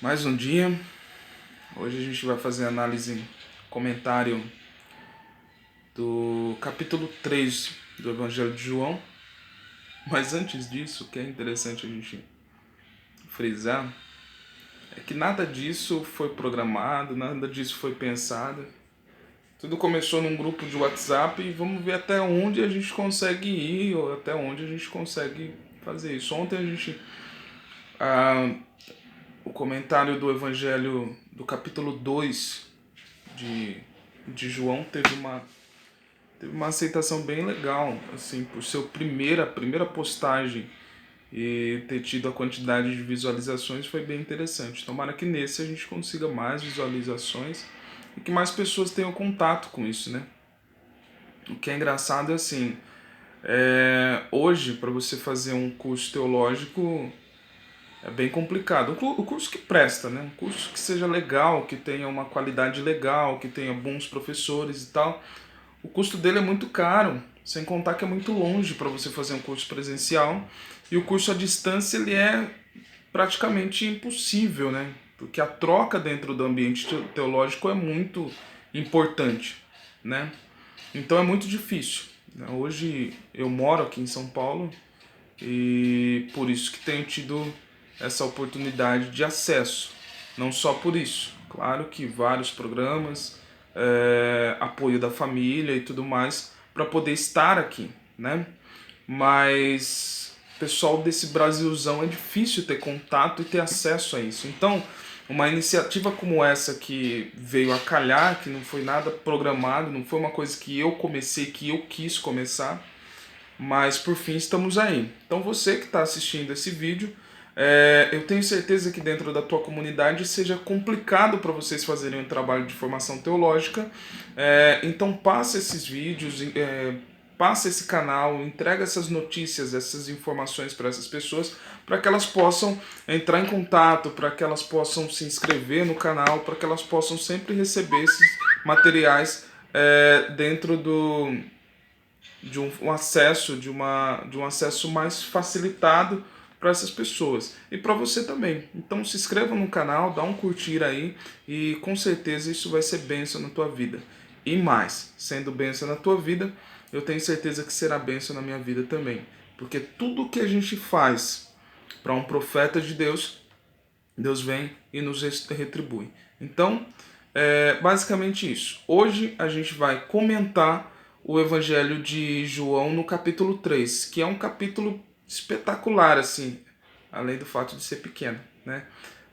Mais um dia. Hoje a gente vai fazer análise, comentário do capítulo 3 do Evangelho de João. Mas antes disso, o que é interessante a gente frisar é que nada disso foi programado, nada disso foi pensado. Tudo começou num grupo de WhatsApp e vamos ver até onde a gente consegue ir ou até onde a gente consegue fazer isso. Ontem a gente o comentário do Evangelho do capítulo 2 de João teve uma aceitação bem legal, assim, por ser primeira postagem e ter tido a quantidade de visualizações foi bem interessante. Tomara que nesse a gente consiga mais visualizações e que mais pessoas tenham contato com isso, né? O que é engraçado é assim, hoje para você fazer um curso teológico é bem complicado. O curso que presta, né? Um curso que seja legal, que tenha uma qualidade legal, que tenha bons professores e tal. O custo dele é muito caro, sem contar que é muito longe para você fazer um curso presencial. E o curso à distância ele é praticamente impossível, né? Porque a troca dentro do ambiente teológico é muito importante, né? Então é muito difícil. Hoje eu moro aqui em São Paulo e por isso que tenho tido essa oportunidade de acesso. Não só por isso, claro que vários programas, apoio da família e tudo mais para poder estar aqui, né? Mas pessoal desse Brasilzão é difícil ter contato e ter acesso a isso. Então, uma iniciativa como essa que veio a calhar, que não foi nada programado, não foi uma coisa que eu comecei, que eu quis começar, mas por fim estamos aí. Então você que está assistindo esse vídeo, eu tenho certeza que dentro da tua comunidade seja complicado para vocês fazerem um trabalho de formação teológica. Então passa esses vídeos, passa esse canal, entrega essas notícias, essas informações para essas pessoas, para que elas possam entrar em contato, para que elas possam se inscrever no canal, para que elas possam sempre receber esses materiais dentro de um acesso, de um acesso mais facilitado para essas pessoas e para você também. Então se inscreva no canal, dá um curtir aí e com certeza isso vai ser bênção na tua vida. E mais, sendo bênção na tua vida, eu tenho certeza que será bênção na minha vida também. Porque tudo que a gente faz para um profeta de Deus, Deus vem e nos retribui. Então, basicamente isso. Hoje a gente vai comentar o Evangelho de João no capítulo 3, que é um capítulo espetacular, assim, além do fato de ser pequeno, né?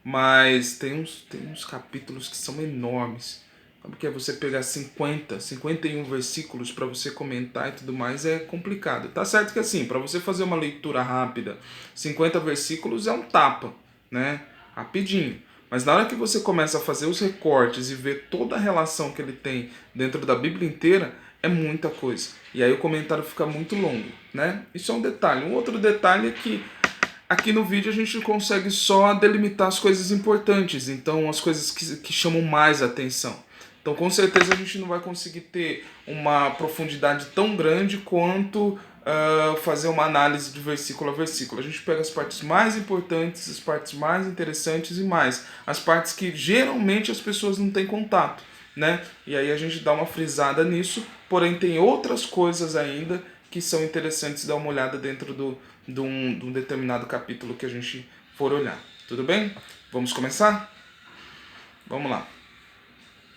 Mas tem uns capítulos que são enormes. Porque você pegar 51 versículos para você comentar e tudo mais é complicado. Tá certo que assim, para você fazer uma leitura rápida, 50 versículos é um tapa, né? Rapidinho. Mas na hora que você começa a fazer os recortes e ver toda a relação que ele tem dentro da Bíblia inteira, é muita coisa. E aí o comentário fica muito longo, né? Isso é um detalhe. Um outro detalhe é que aqui no vídeo a gente consegue só delimitar as coisas importantes, então as coisas que chamam mais atenção. Então com certeza a gente não vai conseguir ter uma profundidade tão grande quanto fazer uma análise de versículo a versículo. A gente pega as partes mais importantes, as partes mais interessantes e mais. As partes que geralmente as pessoas não têm contato, né? E aí a gente dá uma frisada nisso, porém tem outras coisas ainda que são interessantes dar uma olhada dentro de um determinado capítulo que a gente for olhar. Tudo bem? Vamos começar? Vamos lá.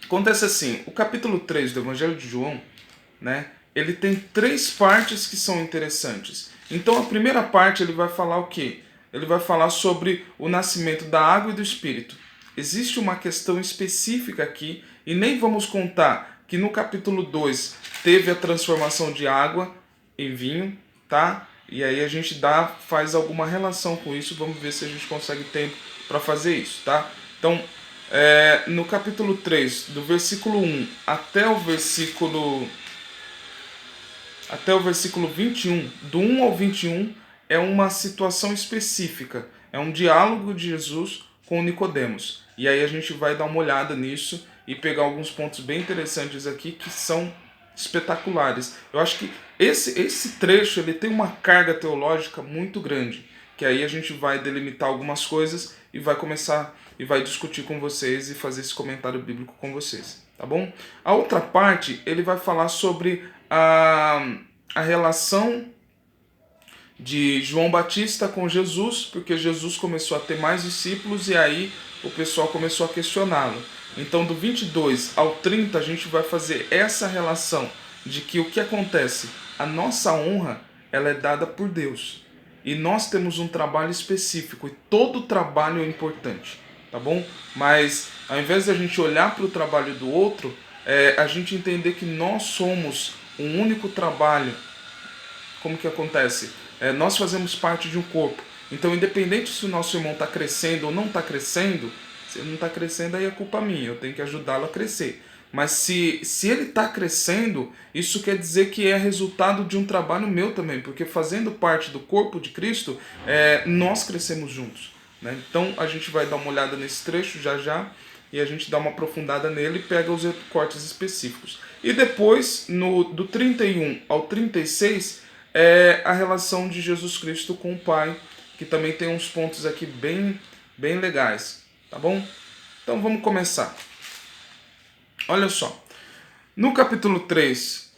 Acontece assim, o capítulo 3 do Evangelho de João, né, ele tem 3 partes que são interessantes. Então a primeira parte ele vai falar o quê? Ele vai falar sobre o nascimento da água e do Espírito. Existe uma questão específica aqui, e nem vamos contar que no capítulo 2 teve a transformação de água em vinho, tá? E aí a gente faz alguma relação com isso, vamos ver se a gente consegue tempo para fazer isso, tá? Então, no capítulo 3, do versículo 1 até o versículo 21, do 1 ao 21, é uma situação específica, é um diálogo de Jesus com Nicodemos. E aí a gente vai dar uma olhada nisso e pegar alguns pontos bem interessantes aqui que são espetaculares. Eu acho que esse trecho ele tem uma carga teológica muito grande, que aí a gente vai delimitar algumas coisas e vai começar e vai discutir com vocês e fazer esse comentário bíblico com vocês, tá bom? A outra parte, ele vai falar sobre a relação de João Batista com Jesus, porque Jesus começou a ter mais discípulos e aí o pessoal começou a questioná-lo. Então, do 22 ao 30, a gente vai fazer essa relação de que o que acontece? A nossa honra, ela é dada por Deus. E nós temos um trabalho específico, e todo trabalho é importante, tá bom? Mas, ao invés de a gente olhar para o trabalho do outro, a gente entender que nós somos um único trabalho. Como que acontece? Nós fazemos parte de um corpo. Então, independente se o nosso irmão está crescendo ou não está crescendo, se ele não está crescendo, aí é culpa minha, eu tenho que ajudá-lo a crescer. Mas se ele está crescendo, isso quer dizer que é resultado de um trabalho meu também, porque fazendo parte do corpo de Cristo, nós crescemos juntos, né? Então, a gente vai dar uma olhada nesse trecho já, e a gente dá uma aprofundada nele e pega os cortes específicos. E depois, do 31 ao 36, é a relação de Jesus Cristo com o Pai, que também tem uns pontos aqui bem legais, tá bom? Então vamos começar. Olha só, no capítulo 3,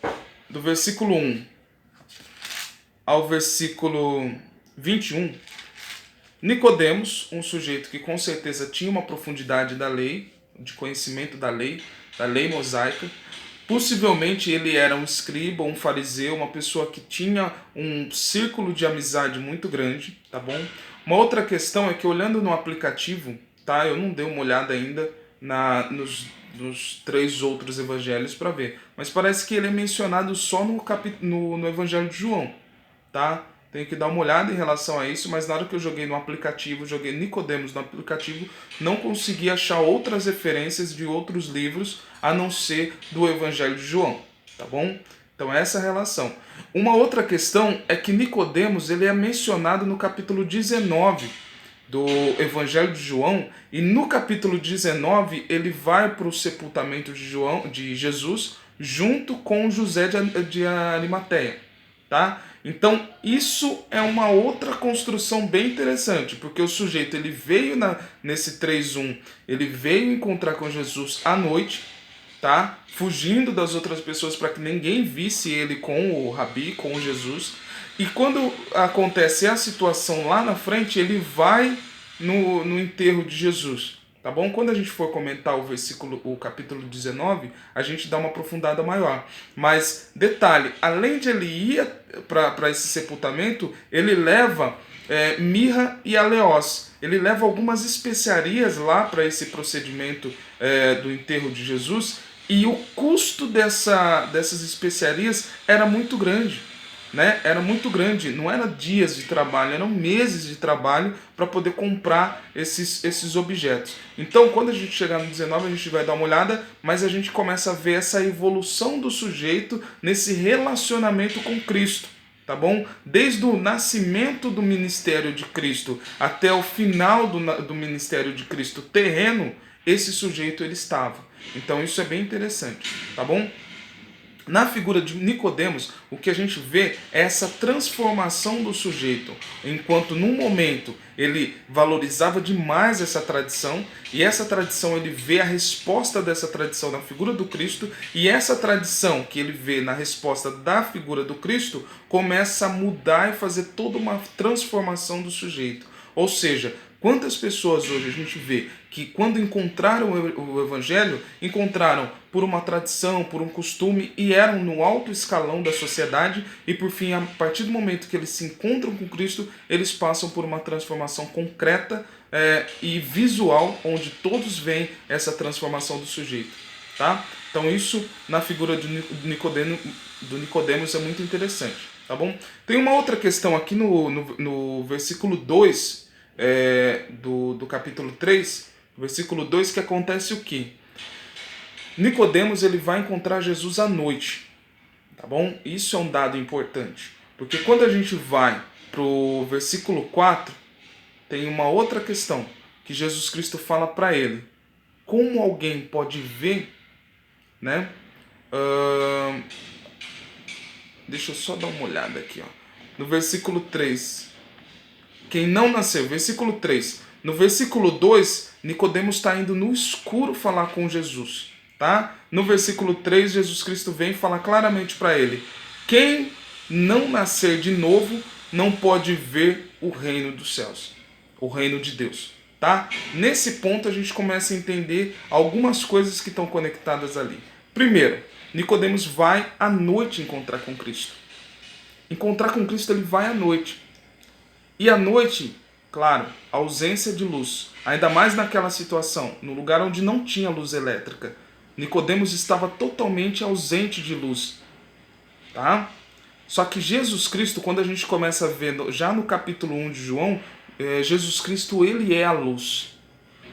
do versículo 1 ao versículo 21, Nicodemos, um sujeito que com certeza tinha uma profundidade da lei, de conhecimento da lei mosaica, possivelmente ele era um escriba, um fariseu, uma pessoa que tinha um círculo de amizade muito grande, tá bom? Uma outra questão é que olhando no aplicativo, tá? Eu não dei uma olhada ainda nos 3 outros evangelhos para ver, mas parece que ele é mencionado só no evangelho de João, tá? Tenho que dar uma olhada em relação a isso, mas na hora que eu joguei no aplicativo, joguei Nicodemos no aplicativo, não consegui achar outras referências de outros livros a não ser do Evangelho de João, tá bom? Então essa é a relação. Uma outra questão é que Nicodemos ele é mencionado no capítulo 19 do Evangelho de João, e no capítulo 19 ele vai para o sepultamento de Jesus junto com José de Arimateia, tá? Então, isso é uma outra construção bem interessante, porque o sujeito ele veio nesse 3:1, ele veio encontrar com Jesus à noite, tá? Fugindo das outras pessoas para que ninguém visse ele com o Rabi, com Jesus. E quando acontece a situação lá na frente, ele vai no enterro de Jesus. Tá bom? Quando a gente for comentar o capítulo 19, a gente dá uma aprofundada maior. Mas, detalhe, além de ele ir para esse sepultamento, ele leva mirra e aleós. Ele leva algumas especiarias lá para esse procedimento do enterro de Jesus, e o custo dessas especiarias era muito grande. Né? Era muito grande, não era dias de trabalho, eram meses de trabalho para poder comprar esses objetos. Então, quando a gente chegar no 19, a gente vai dar uma olhada, mas a gente começa a ver essa evolução do sujeito nesse relacionamento com Cristo, tá bom? Desde o nascimento do ministério de Cristo até o final do ministério de Cristo terreno, esse sujeito ele estava. Então, isso é bem interessante, tá bom? Na figura de Nicodemos, o que a gente vê é essa transformação do sujeito, enquanto num momento ele valorizava demais essa tradição, e essa tradição ele vê a resposta dessa tradição na figura do Cristo, e essa tradição que ele vê na resposta da figura do Cristo começa a mudar e fazer toda uma transformação do sujeito. Ou seja, quantas pessoas hoje a gente vê que quando encontraram o Evangelho, encontraram por uma tradição, por um costume, e eram no alto escalão da sociedade, e por fim, a partir do momento que eles se encontram com Cristo, eles passam por uma transformação concreta e visual, onde todos veem essa transformação do sujeito. Tá? Então isso, na figura do Nicodemos, é muito interessante. Tá bom? Tem uma outra questão aqui no versículo 2 do capítulo 3, versículo 2, que acontece o quê? Nicodemos ele vai encontrar Jesus à noite, tá bom? Isso é um dado importante, porque quando a gente vai para o versículo 4, tem uma outra questão, que Jesus Cristo fala para ele. Como alguém pode ver, né? Deixa eu só dar uma olhada aqui, ó. No versículo 3, quem não nasceu, versículo 3, No versículo 2, Nicodemos está indo no escuro falar com Jesus. Tá? No versículo 3, Jesus Cristo vem falar claramente para ele: quem não nascer de novo não pode ver o reino dos céus, o reino de Deus. Tá? Nesse ponto a gente começa a entender algumas coisas que estão conectadas ali. Primeiro, Nicodemos vai à noite encontrar com Cristo. Encontrar com Cristo ele vai à noite. E à noite, claro, ausência de luz. Ainda mais naquela situação, no lugar onde não tinha luz elétrica. Nicodemos estava totalmente ausente de luz. Tá? Só que Jesus Cristo, quando a gente começa a ver já no capítulo 1 de João, Jesus Cristo ele é a luz.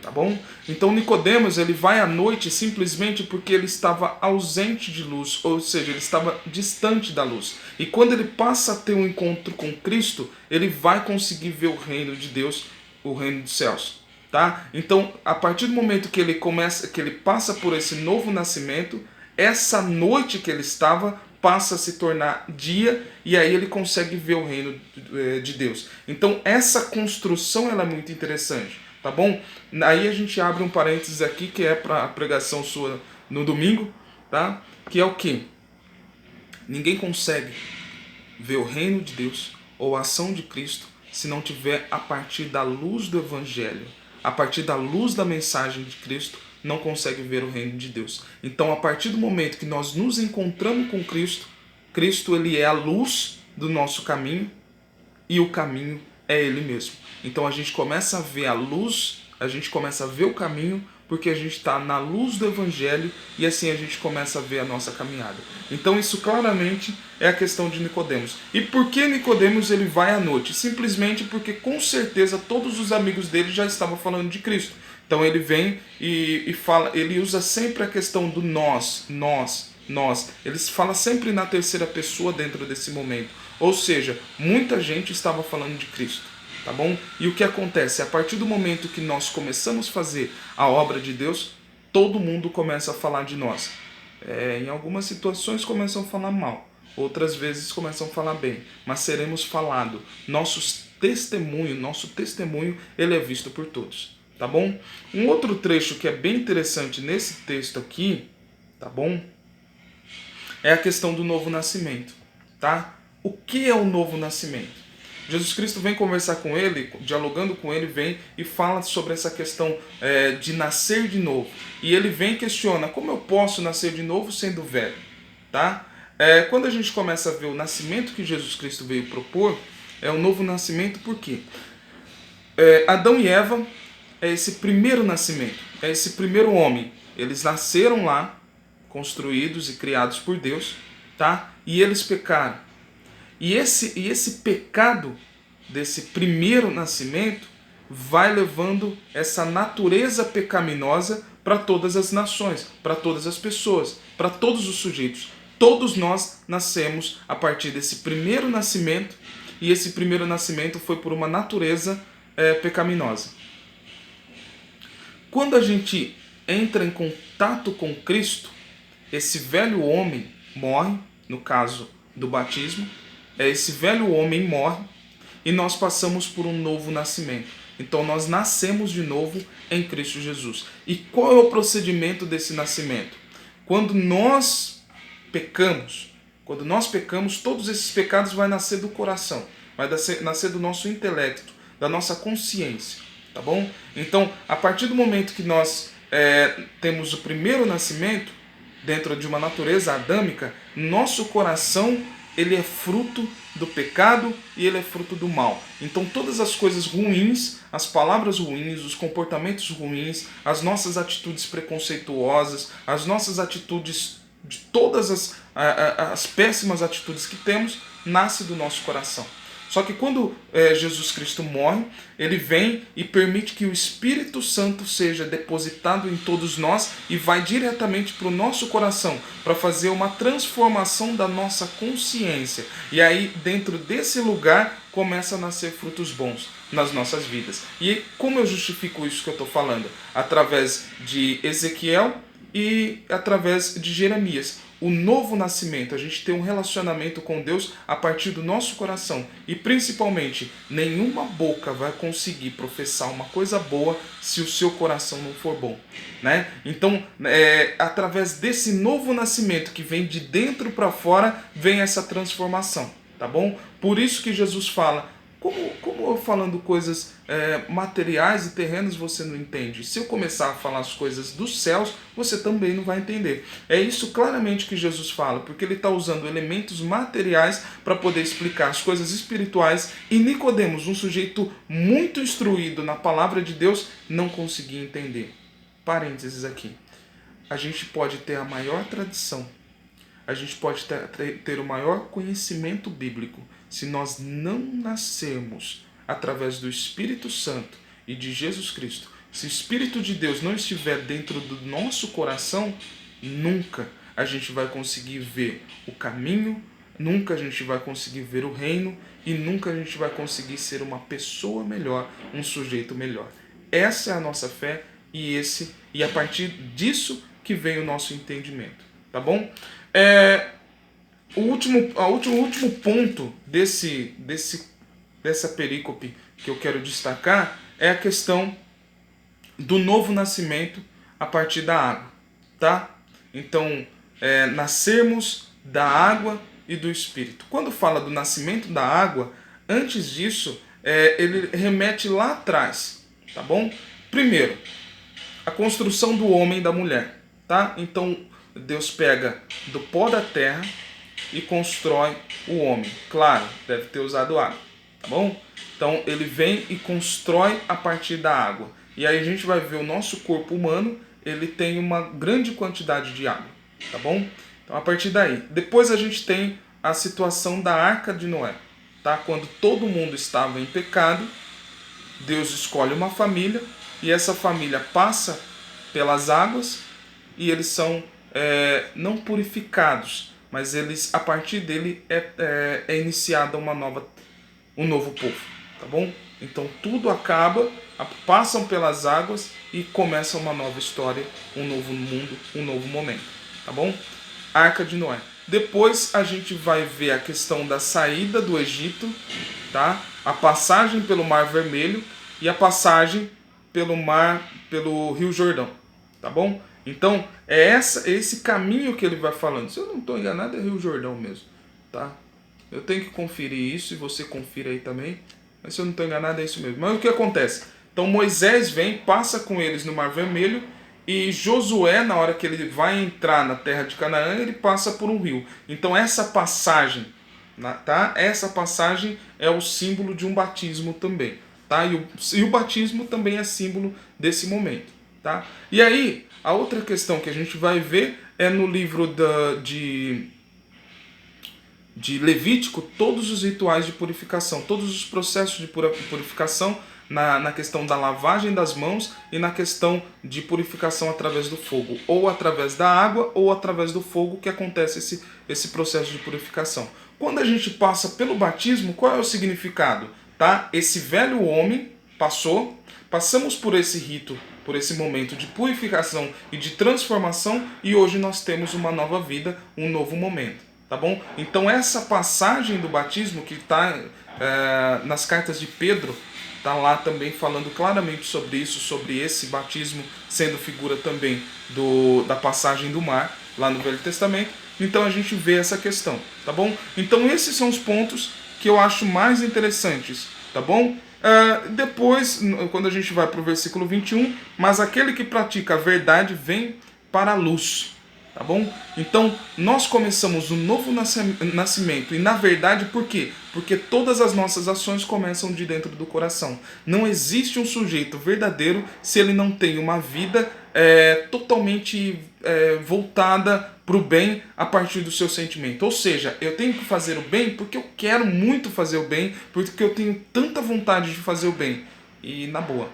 Tá bom? Então Nicodemos ele vai à noite simplesmente porque ele estava ausente de luz, ou seja, ele estava distante da luz. E quando ele passa a ter um encontro com Cristo, ele vai conseguir ver o reino de Deus, o reino dos céus. Tá? Então, a partir do momento que ele passa por esse novo nascimento, essa noite que ele estava passa a se tornar dia e aí ele consegue ver o reino de Deus. Então, essa construção ela é muito interessante. Tá bom? Aí a gente abre um parênteses aqui, que é para a pregação sua no domingo, tá? Que é o quê? Ninguém consegue ver o reino de Deus ou a ação de Cristo se não tiver a partir da luz do Evangelho. A partir da luz da mensagem de Cristo, não consegue ver o reino de Deus. Então, a partir do momento que nós nos encontramos com Cristo, Cristo ele é a luz do nosso caminho e o caminho é ele mesmo. Então a gente começa a ver a luz, a gente começa a ver o caminho, porque a gente está na luz do Evangelho e assim a gente começa a ver a nossa caminhada. Então isso claramente é a questão de Nicodemos. E por que Nicodemos ele vai à noite? Simplesmente porque com certeza todos os amigos dele já estavam falando de Cristo. Então ele vem e fala, ele usa sempre a questão do nós. Ele fala sempre na terceira pessoa dentro desse momento. Ou seja, muita gente estava falando de Cristo, tá bom? E o que acontece? A partir do momento que nós começamos a fazer a obra de Deus, todo mundo começa a falar de nós. Em algumas situações começam a falar mal, outras vezes começam a falar bem, mas seremos falados. Nosso testemunho, ele é visto por todos, tá bom? Um outro trecho que é bem interessante nesse texto aqui, tá bom? É a questão do novo nascimento, tá? O que é o novo nascimento? Jesus Cristo vem conversar com ele, dialogando com ele, vem e fala sobre essa questão de nascer de novo. E ele vem e questiona, como eu posso nascer de novo sendo velho? Tá? Quando a gente começa a ver o nascimento que Jesus Cristo veio propor, é um novo nascimento por quê? Adão e Eva é esse primeiro nascimento, é esse primeiro homem. Eles nasceram lá, construídos e criados por Deus, tá? E eles pecaram. E esse pecado desse primeiro nascimento vai levando essa natureza pecaminosa para todas as nações, para todas as pessoas, para todos os sujeitos. Todos nós nascemos a partir desse primeiro nascimento, e esse primeiro nascimento foi por uma natureza pecaminosa. Quando a gente entra em contato com Cristo, esse velho homem morre, no caso do batismo, esse velho homem morre e nós passamos por um novo nascimento. Então nós nascemos de novo em Cristo Jesus. E qual é o procedimento desse nascimento? Quando nós pecamos, todos esses pecados vão nascer do coração, vai nascer do nosso intelecto, da nossa consciência, tá bom? Então, a partir do momento que nós temos o primeiro nascimento, dentro de uma natureza adâmica, nosso coração ele é fruto do pecado e ele é fruto do mal. Então todas as coisas ruins, as palavras ruins, os comportamentos ruins, as nossas atitudes preconceituosas, as nossas atitudes, de todas as péssimas atitudes que temos, nasce do nosso coração. Só que quando Jesus Cristo morre, ele vem e permite que o Espírito Santo seja depositado em todos nós e vai diretamente para o nosso coração, para fazer uma transformação da nossa consciência. E aí, dentro desse lugar, começa a nascer frutos bons nas nossas vidas. E como eu justifico isso que eu estou falando? Através de Ezequiel e através de Jeremias. O novo nascimento, a gente tem um relacionamento com Deus a partir do nosso coração. E principalmente, nenhuma boca vai conseguir professar uma coisa boa se o seu coração não for bom, né? Então, através desse novo nascimento que vem de dentro para fora, vem essa transformação, tá bom? Por isso que Jesus fala, como eu falando coisas materiais e terrenas você não entende? Se eu começar a falar as coisas dos céus, você também não vai entender. É isso claramente que Jesus fala, porque ele está usando elementos materiais para poder explicar as coisas espirituais, e Nicodemos, um sujeito muito instruído na palavra de Deus, não conseguia entender. Parênteses aqui. A gente pode ter a maior tradição, a gente pode ter o maior conhecimento bíblico, se nós não nascermos através do Espírito Santo e de Jesus Cristo. Se o Espírito de Deus não estiver dentro do nosso coração, nunca a gente vai conseguir ver o caminho, nunca a gente vai conseguir ver o reino e nunca a gente vai conseguir ser uma pessoa melhor, um sujeito melhor. Essa é a nossa fé e a partir disso que vem o nosso entendimento, tá bom? O último ponto dessa perícope que eu quero destacar é a questão do novo nascimento a partir da água, tá? Então, nascermos da água e do Espírito. Quando fala do nascimento da água, antes disso, ele remete lá atrás, tá bom? Primeiro, a construção do homem e da mulher, tá? Então, Deus pega do pó da terra e constrói o homem. Claro, deve ter usado água, tá bom? Então ele vem e constrói a partir da água. E aí a gente vai ver o nosso corpo humano, ele tem uma grande quantidade de água, tá bom? Então a partir daí. Depois a gente tem a situação da Arca de Noé, tá? Quando todo mundo estava em pecado, Deus escolhe uma família e essa família passa pelas águas e eles são não purificados, mas eles, a partir dele é iniciada um novo povo, tá bom? Então tudo acaba, passam pelas águas e começa uma nova história, um novo mundo, um novo momento, tá bom? Arca de Noé. Depois a gente vai ver a questão da saída do Egito, tá? A passagem pelo Mar Vermelho e a passagem pelo Rio Jordão, tá bom? Então, esse caminho que ele vai falando. Se eu não estou enganado, é Rio Jordão mesmo, tá? Eu tenho que conferir isso e você confira aí também. Mas se eu não estou enganado, é isso mesmo. Mas o que acontece? Então, Moisés vem, passa com eles no Mar Vermelho e Josué, na hora que ele vai entrar na terra de Canaã, ele passa por um rio. Então, essa passagem, tá? Essa passagem é o símbolo de um batismo também, tá? E o batismo também é símbolo desse momento, tá? E aí, a outra questão que a gente vai ver é no livro de Levítico, todos os rituais de purificação, todos os processos de purificação na questão da lavagem das mãos e na questão de purificação através do fogo, ou através da água ou através do fogo que acontece esse processo de purificação. Quando a gente passa pelo batismo, qual é o significado? Tá? Esse velho homem passamos por esse rito, por esse momento de purificação e de transformação, e hoje nós temos uma nova vida, um novo momento, tá bom? Então essa passagem do batismo que está nas cartas de Pedro, está lá também falando claramente sobre isso, sobre esse batismo sendo figura também da passagem do mar, lá no Velho Testamento. Então a gente vê essa questão, tá bom? Então esses são os pontos que eu acho mais interessantes, tá bom? Depois, quando a gente vai para o versículo 21, mas aquele que pratica a verdade vem para a luz, tá bom? Então, nós começamos um novo nascimento, e na verdade, por quê? Porque todas as nossas ações começam de dentro do coração. Não existe um sujeito verdadeiro se ele não tem uma vida totalmente voltada para o bem a partir do seu sentimento. Ou seja, eu tenho que fazer o bem porque eu quero muito fazer o bem, porque eu tenho tanta vontade de fazer o bem. E na boa,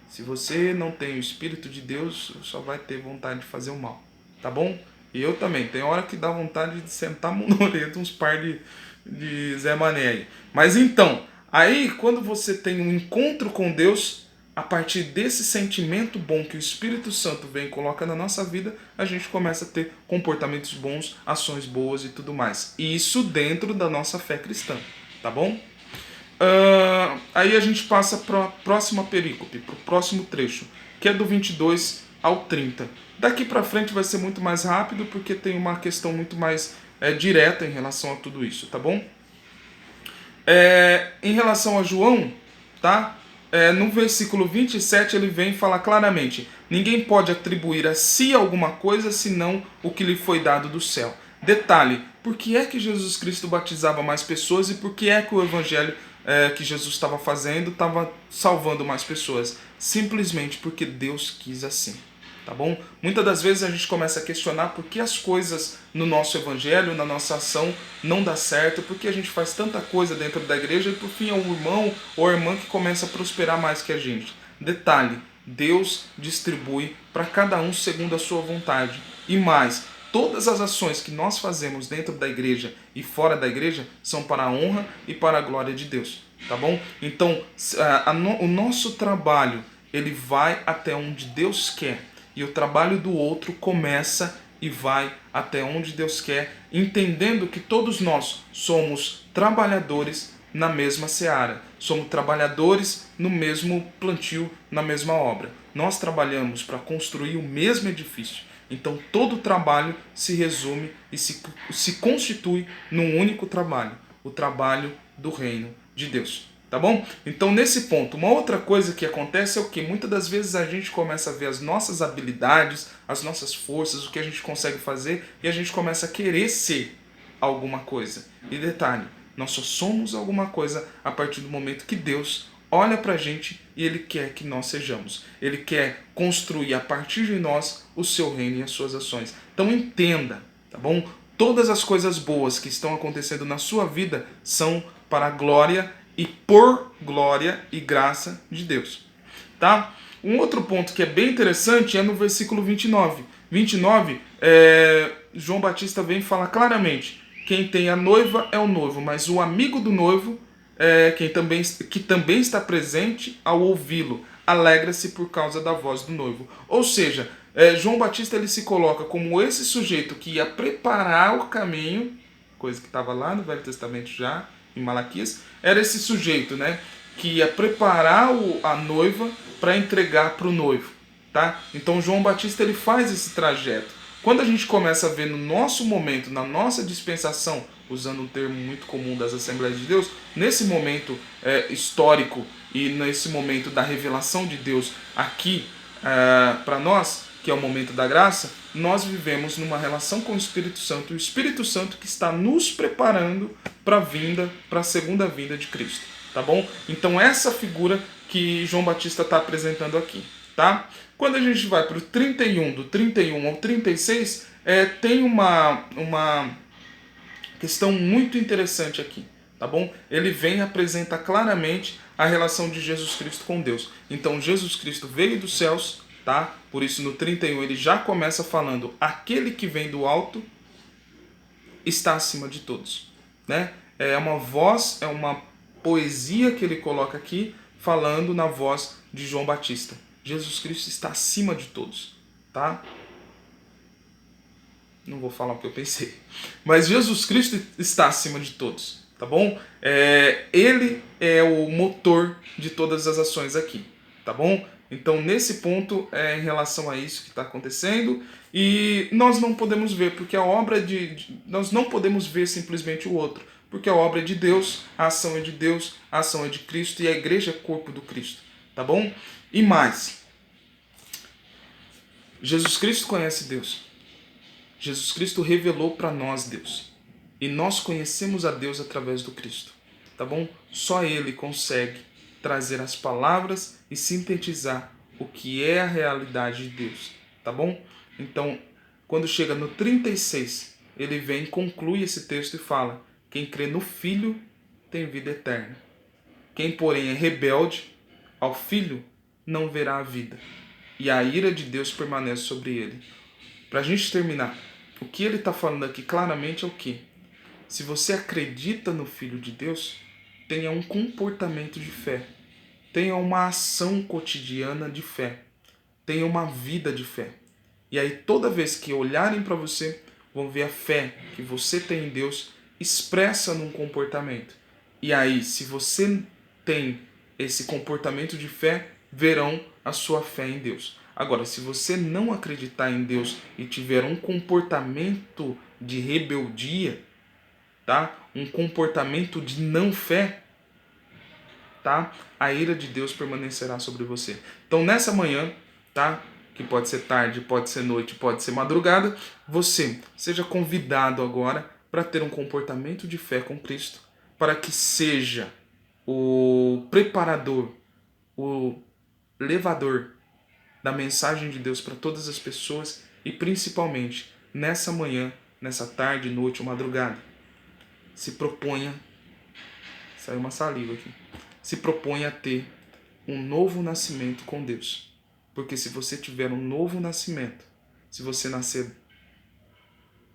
se você não tem o Espírito de Deus, só vai ter vontade de fazer o mal, tá bom? E eu também, tem hora que dá vontade de sentar a mão na orelha de uns par de Zé Mané aí. Mas então, aí quando você tem um encontro com Deus, a partir desse sentimento bom que o Espírito Santo vem e coloca na nossa vida, a gente começa a ter comportamentos bons, ações boas e tudo mais. E isso dentro da nossa fé cristã, tá bom? Aí a gente passa para a próxima perícope, para o próximo trecho, que é do 22 ao 30. Daqui para frente vai ser muito mais rápido, porque tem uma questão muito mais direta em relação a tudo isso, tá bom? Em relação a João, tá? No versículo 27 ele vem falar claramente: ninguém pode atribuir a si alguma coisa senão o que lhe foi dado do céu. Detalhe, por que é que Jesus Cristo batizava mais pessoas e por que é que o evangelho que Jesus estava fazendo estava salvando mais pessoas? Simplesmente porque Deus quis assim. Tá bom? Muitas das vezes a gente começa a questionar por que as coisas no nosso evangelho, na nossa ação, não dá certo, porque a gente faz tanta coisa dentro da igreja e por fim é o irmão ou a irmã que começa a prosperar mais que a gente. Detalhe, Deus distribui para cada um segundo a sua vontade. E mais, todas as ações que nós fazemos dentro da igreja e fora da igreja são para a honra e para a glória de Deus. Tá bom? Então, o nosso trabalho, ele vai até onde Deus quer. E o trabalho do outro começa e vai até onde Deus quer, entendendo que todos nós somos trabalhadores na mesma seara. Somos trabalhadores no mesmo plantio, na mesma obra. Nós trabalhamos para construir o mesmo edifício. Então todo trabalho se resume e se constitui num único trabalho, o trabalho do reino de Deus. Tá bom? Então nesse ponto, uma outra coisa que acontece é o que? Muitas das vezes a gente começa a ver as nossas habilidades, as nossas forças, o que a gente consegue fazer e a gente começa a querer ser alguma coisa. E detalhe, nós só somos alguma coisa a partir do momento que Deus olha pra gente e Ele quer que nós sejamos. Ele quer construir a partir de nós o seu reino e as suas ações. Então entenda, tá bom? Todas as coisas boas que estão acontecendo na sua vida são para a glória e por glória e graça de Deus. Tá? Um outro ponto que é bem interessante é no versículo 29. 29, João Batista vem falar claramente: quem tem a noiva é o noivo, mas o amigo do noivo, que também está presente ao ouvi-lo, alegra-se por causa da voz do noivo. Ou seja, João Batista ele se coloca como esse sujeito que ia preparar o caminho, coisa que estava lá no Velho Testamento já, em Malaquias, era esse sujeito, né, que ia preparar a noiva para entregar para o noivo, tá? Então João Batista ele faz esse trajeto. Quando a gente começa a ver no nosso momento, na nossa dispensação, usando um termo muito comum das Assembleias de Deus, nesse momento histórico e nesse momento da revelação de Deus aqui para nós, que é o momento da graça, nós vivemos numa relação com o Espírito Santo, o Espírito Santo que está nos preparando para a segunda vinda de Cristo, tá bom? Então essa figura que João Batista está apresentando aqui, tá? Quando a gente vai para o 31, do 31 ao 36, tem uma questão muito interessante aqui, tá bom? Ele vem e apresenta claramente a relação de Jesus Cristo com Deus. Então Jesus Cristo veio dos céus, tá? Por isso no 31 ele já começa falando: aquele que vem do alto está acima de todos, né? É uma voz, é uma poesia que ele coloca aqui, falando na voz de João Batista. Jesus Cristo está acima de todos, tá? Não vou falar o que eu pensei, mas Jesus Cristo está acima de todos, tá bom? Ele é o motor de todas as ações aqui, tá bom? Então, nesse ponto, em relação a isso que está acontecendo, e nós não podemos ver, porque a obra nós não podemos ver simplesmente o outro, porque a obra é de Deus, a ação é de Deus, a ação é de Cristo, e a igreja é corpo do Cristo, tá bom? E mais, Jesus Cristo conhece Deus. Jesus Cristo revelou para nós Deus. E nós conhecemos a Deus através do Cristo, tá bom? Só Ele consegue trazer as palavras e sintetizar o que é a realidade de Deus, tá bom? Então, quando chega no 36, ele vem e conclui esse texto e fala: quem crê no Filho tem vida eterna. Quem, porém, é rebelde ao Filho não verá a vida, e a ira de Deus permanece sobre ele. Para a gente terminar, o que ele está falando aqui claramente é o quê? Se você acredita no Filho de Deus, tenha um comportamento de fé. tenha uma ação cotidiana de fé, tenha uma vida de fé. E aí toda vez que olharem para você, vão ver a fé que você tem em Deus expressa num comportamento. E aí, se você tem esse comportamento de fé, verão a sua fé em Deus. Agora, se você não acreditar em Deus e tiver um comportamento de rebeldia, tá? Um comportamento de não fé, tá? A ira de Deus permanecerá sobre você. Então, nessa manhã, tá? Que pode ser tarde, pode ser noite, pode ser madrugada, você seja convidado agora para ter um comportamento de fé com Cristo, para que seja o preparador, o levador da mensagem de Deus para todas as pessoas e principalmente nessa manhã, nessa tarde, noite ou madrugada. Se proponha, saiu uma saliva aqui, se proponha a ter um novo nascimento com Deus. Porque se você tiver um novo nascimento, se você nascer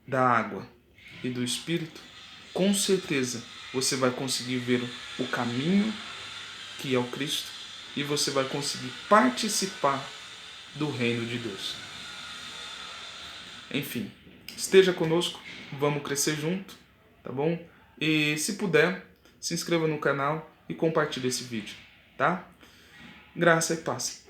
da água e do Espírito, com certeza você vai conseguir ver o caminho que é o Cristo e você vai conseguir participar do reino de Deus. Enfim, esteja conosco, vamos crescer junto, tá bom? E se puder, se inscreva no canal e compartilhe esse vídeo, tá? Graça e paz.